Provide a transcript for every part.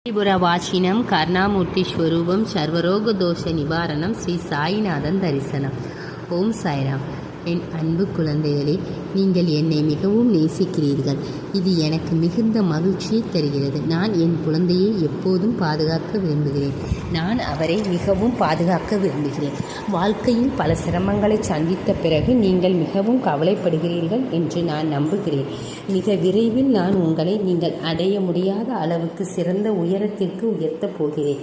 త్రిపురవాచినం కర్ణామూర్తి స్వరూపం సర్వరోగ దోஷ நிவாரணம் ஸ்ரீ சாய்நாதன் தரிசனம். ஓம் சாய்ராம். என் அன்பு குழந்தைகளே, நீங்கள் என்னை மிகவும் நேசிக்கிறீர்கள். இது எனக்கு மிகுந்த மகிழ்ச்சியை தருகிறது. நான் என் குழந்தையை எப்போதும் பாதுகாக்க விரும்புகிறேன். நான் அவரை மிகவும் பாதுகாக்க விரும்புகிறேன். வாழ்க்கையில் பல சிரமங்களை சந்தித்த பிறகு நீங்கள் மிகவும் கவலைப்படுகிறீர்கள் என்று நான் நம்புகிறேன். மிக விரைவில் நான் உங்களை நீங்கள் அடைய முடியாத அளவுக்கு சிறந்த உயரத்திற்கு உயர்த்தப் போகிறேன்.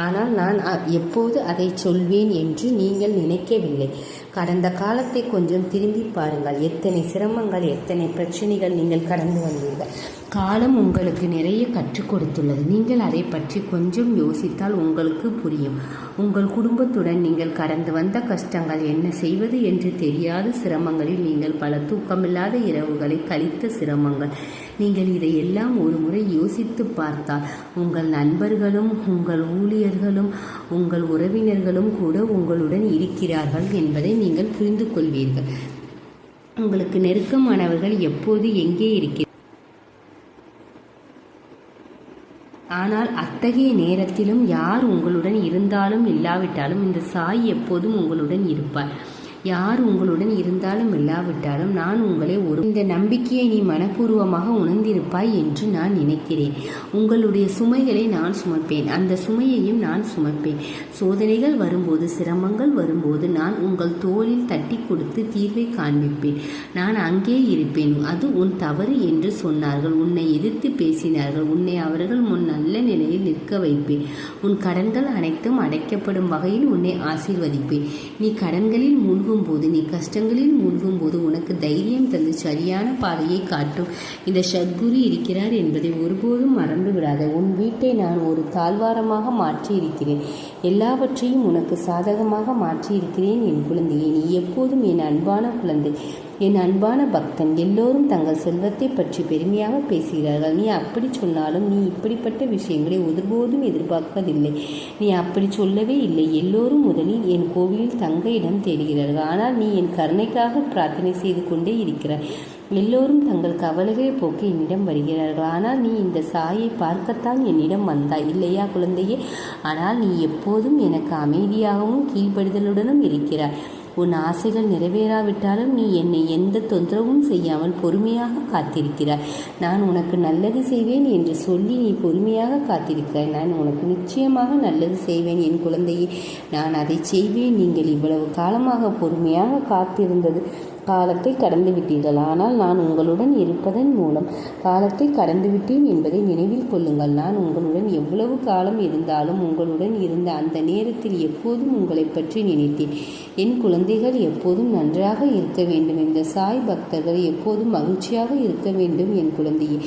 ஆனால் நான் எப்போது அதை சொல்வேன் என்று நீங்கள் நினைக்கவில்லை. கடந்த காலத்தை கொஞ்சம் திரும்பி பாருங்கள். எத்தனை சிரமங்கள், எத்தனை பிரச்சனைகள் நீங்கள் கடந்து வந்தீர்கள். காலம் உங்களுக்கு நிறைய கற்றுக் கொடுத்துள்ளது. நீங்கள் அதை பற்றி கொஞ்சம் யோசித்தால் உங்களுக்கு புரியும். உங்கள் குடும்பத்துடன் நீங்கள் கடந்து வந்த கஷ்டங்கள், என்ன செய்வது என்று தெரியாத சிரமங்களில் நீங்கள் பல தூக்கமில்லாத இரவுகளை கழித்த சிரமங்கள், நீங்கள் இதையெல்லாம் ஒரு முறை யோசித்து பார்த்தால் உங்கள் நண்பர்களும் உங்கள் ஊழியர்களும் உங்கள் உறவினர்களும் கூட உங்களுடன் இருக்கிறார்கள் என்பதை நீங்கள் புரிந்து கொள்வீர்கள். உங்களுக்கு நெருக்கமானவர்கள் எப்போது எங்கே இருக்கிறார்கள். ஆனால் அத்தகைய நேரத்திலும் யார் உங்களுடன் இருந்தாலும் இல்லாவிட்டாலும் இந்த சாய் எப்போதும் உங்களுடன் இருப்பார். யார் உங்களுடன் இருந்தாலும் இல்லாவிட்டாலும் நான் உங்களை இந்த நம்பிக்கையை நீ மனப்பூர்வமாக உணர்ந்திருப்பாய் என்று நான் நினைக்கிறேன். உங்களுடைய சுமைகளை நான் சுமப்பேன். அந்த சுமையையும் நான் சுமப்பேன். சோதனைகள் வரும்போது, சிரமங்கள் வரும்போது நான் உங்கள் தோளில் தட்டி கொடுத்து தீர்வை காண்பிப்பேன். நான் அங்கே இருப்பேன். அது உன் தவறு என்று சொன்னார்கள், உன்னை எதிர்த்து பேசினார்கள், உன்னை அவர்கள் முன் நல்ல நிலையில் நிற்க வைப்பேன். உன் கடன்கள் அனைத்தும் அடைக்கப்படும் வகையில் உன்னை ஆசீர்வதிப்பேன். நீ கடன்களில் மூழ்கும் போது, நீ கஷ்டங்களில் மூழ்கும் போது உனக்கு தைரியம் தந்து சரியான பாதையை காட்டும் இந்த சத்குரு இருக்கிறார் என்பதை ஒருபோதும் மறந்து விடாத. உன் வீட்டை நான் ஒரு தாழ்வாரமாக மாற்றி இருக்கிறேன். எல்லாவற்றையும் உனக்கு சாதகமாக மாற்றி இருக்கிறேன். என் குழந்தையை, நீ எப்போதும் என் அன்பான குழந்தை, என் அன்பான பக்தன். எல்லோரும் தங்கள் செல்வத்தை பற்றி பெருமையாக பேசுகிறார்கள். நீ அப்படி சொன்னாலும் நீ இப்படிப்பட்ட விஷயங்களை ஒருபோதும் எதிர்பார்க்கவில்லை. நீ அப்படி சொல்லவே இல்லை. எல்லோரும் முதலில் என் கோவிலில் தங்க இடம் தேடுகிறார்கள். ஆனால் நீ என் கருணைக்காக பிரார்த்தனை செய்து கொண்டே இருக்கிறாய். எல்லோரும் தங்கள் கவலைகளை போக்க என்னிடம் வருகிறார்கள். ஆனால் நீ இந்த சாயை பார்க்கத்தான் என்னிடம் வந்தாய், இல்லையா குழந்தையே? ஆனால் நீ எப்போதும் எனக்கு அமைதியாகவும் கீழ்ப்படிதலுடனும் இருக்கிறாய். உன் ஆசைகள் நிறைவேறாவிட்டாலும் நீ என்னை எந்த தொந்தரவும் செய்யாமல் பொறுமையாக காத்திருக்கிறாய். நான் உனக்கு நல்லது செய்வேன் என்று சொல்லி நீ பொறுமையாக காத்திருக்கிறாய். நான் உனக்கு நிச்சயமாக நல்லது செய்வேன் என் குழந்தையே. நான் அதை செய்வேன். நீங்கள் இவ்வளவு காலமாக பொறுமையாக காத்திருந்தது காலத்தை கடந்து விட்டீர்கள். ஆனால் நான் உங்களுடன் இருப்பதன் மூலம் காலத்தை கடந்து விட்டேன் என்பதை நினைவில் கொள்ளுங்கள். நான் உங்களுடன் எவ்வளவு காலம் இருந்தாலும் உங்களுடன் இருந்த அந்த நேரத்தில் எப்போதும் உங்களை பற்றி நினைத்தேன். என் குழந்தைகள் எப்போதும் நன்றாக இருக்க வேண்டும். இந்த சாய் பக்தர்கள் எப்போதும் மகிழ்ச்சியாக இருக்க வேண்டும். என் குழந்தையே,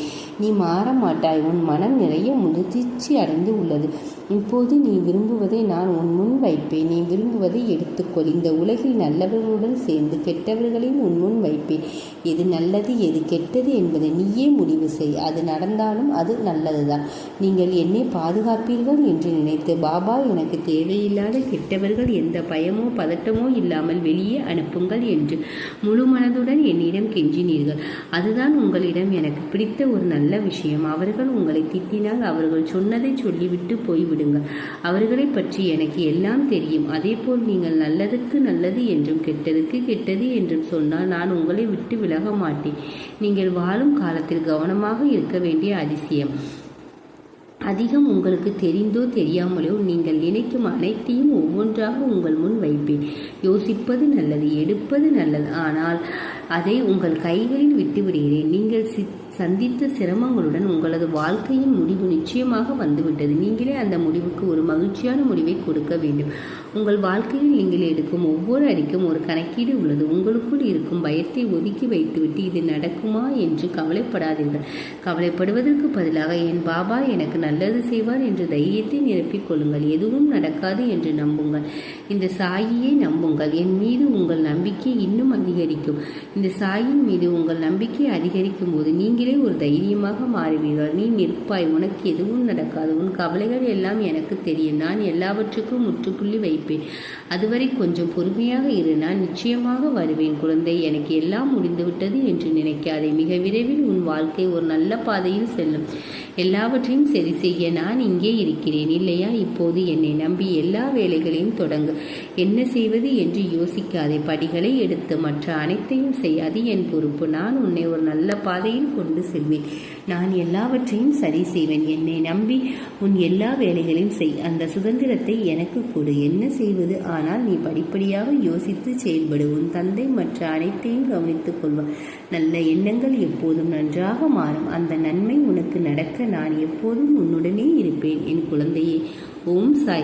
நீ மாற மாட்டாய். உன் மனம் நிறைய முதிர்ச்சி அடைந்து உள்ளது. இப்போது நீ விரும்புவதை நான் உன் முன் வைப்பேன். நீ விரும்புவதை எடுத்துக்கொள். இந்த உலகில் நல்லவர்களுடன் சேர்ந்து கெட்டவர்களையும் உன் முன் வைப்பேன். எது நல்லது எது கெட்டது என்பதை நீயே முடிவு செய். அது நடந்தாலும் அது நல்லதுதான். நீங்கள் என்னை பாதுகாப்பீர்கள் என்று நினைத்து பாபா, எனக்கு தேவையில்லாத கெட்டவர்கள் எந்த பயமோ பதட்டமோ இல்லாமல் வெளியே அனுப்புங்கள் என்று முழு மனதுடன் என்னிடம் கெஞ்சினீர்கள். அதுதான் உங்களிடம் எனக்கு பிடித்த ஒரு நல்ல விஷயம். அவர்கள் உங்களை திட்டினால் அவர்கள் சொன்னதை சொல்லிவிட்டு போய்விடுங்கள். அவர்களை பற்றி எனக்கு எல்லாம் தெரியும். அதேபோல் நீங்கள் நல்லதுக்கு நல்லது என்றும் கெட்டதுக்கு கெட்டது என்றும் சொன்னால் நான் உங்களை விட்டு விலக மாட்டேன். நீங்கள் வாழும் காலத்தில் கவனமாக இருக்க வேண்டிய அதிகம் உங்களுக்கு தெரிந்தோ தெரியாமலோ நீங்கள் நினைக்கும் அனைத்தையும் ஒவ்வொன்றாக உங்கள் முன் வைப்பேன். யோசிப்பது நல்லது, எடுப்பது நல்லது, ஆனால் அதை உங்கள் கைகளில் விட்டு விடுகிறேன். நீங்கள் சந்தித்த சிரமங்களுடன் உங்களது வாழ்க்கையின் முடிவு நிச்சயமாக வந்துவிட்டது. நீங்களே அந்த முடிவுக்கு ஒரு மகிழ்ச்சியான முடிவை கொடுக்க வேண்டும். உங்கள் வாழ்க்கையில் நீங்கள் எடுக்கும் ஒவ்வொரு அடிக்கும் ஒரு கணக்கீடு உள்ளது. உங்களுக்குள் இருக்கும் பயத்தை ஒதுக்கி வைத்துவிட்டு இது நடக்குமா என்று கவலைப்படாதீர்கள். கவலைப்படுவதற்கு பதிலாக என் பாபா எனக்கு நல்லது செய்வார் என்று தைரியத்தை நிரப்பிக் கொள்ளுங்கள். எதுவும் நடக்காது என்று நம்புங்கள். இந்த சாயியை நம்புங்கள். என் மீது உங்கள் நம்பிக்கை இன்னும் அதிகரிக்கும். இந்த சாயின் மீது உங்கள் நம்பிக்கை அதிகரிக்கும் போது நீங்களே ஒரு தைரியமாக மாறுவீர்கள். நீ நிற்பாய். உனக்கு எதுவும் நடக்காது. உன் கவலைகள் எல்லாம் எனக்கு தெரியும். நான் எல்லாவற்றுக்கும் முற்றுப்புள்ளி வைப்பேன். அதுவரை கொஞ்சம் பொறுமையாக இரு. நான் நிச்சயமாக வருவேன். குழந்தை, எனக்கு எல்லாம் முடிந்துவிட்டது என்று நினைக்காதே. மிக விரைவில் உன் வாழ்க்கை ஒரு நல்ல பாதையில் செல்லும். எல்லாவற்றையும் சரி செய்ய நான் இங்கே இருக்கிறேன் இல்லையா? இப்போது என்னை நம்பி எல்லா வேலைகளையும் தொடங்கு. என்ன செய்வது என்று யோசிக்காதே. படிகளை எடுத்து மற்ற அனைத்தையும் செய். அது என் பொறுப்பு. நான் உன்னை ஒரு நல்ல பாதையில் கொண்டு செல்வேன். நான் எல்லாவற்றையும் சரி செய்வேன். என்னை நம்பி உன் எல்லா வேலைகளையும் செய். அந்த சுதந்திரத்தை எனக்கு கொடு. என்ன செய்வது? ஆனால் நீ படிப்படியாக யோசித்து செயல்படு. உன் தந்தை மற்ற அனைத்தையும் கவனித்துக் கொள்வார். நல்ல எண்ணங்கள் எப்போதும் நன்றாக மாறும். அந்த நன்மை உனக்கு நடக்க நான் எப்போதும் உன்னுடனே இருப்பேன் என் குழந்தையே. ஓம் சாய்.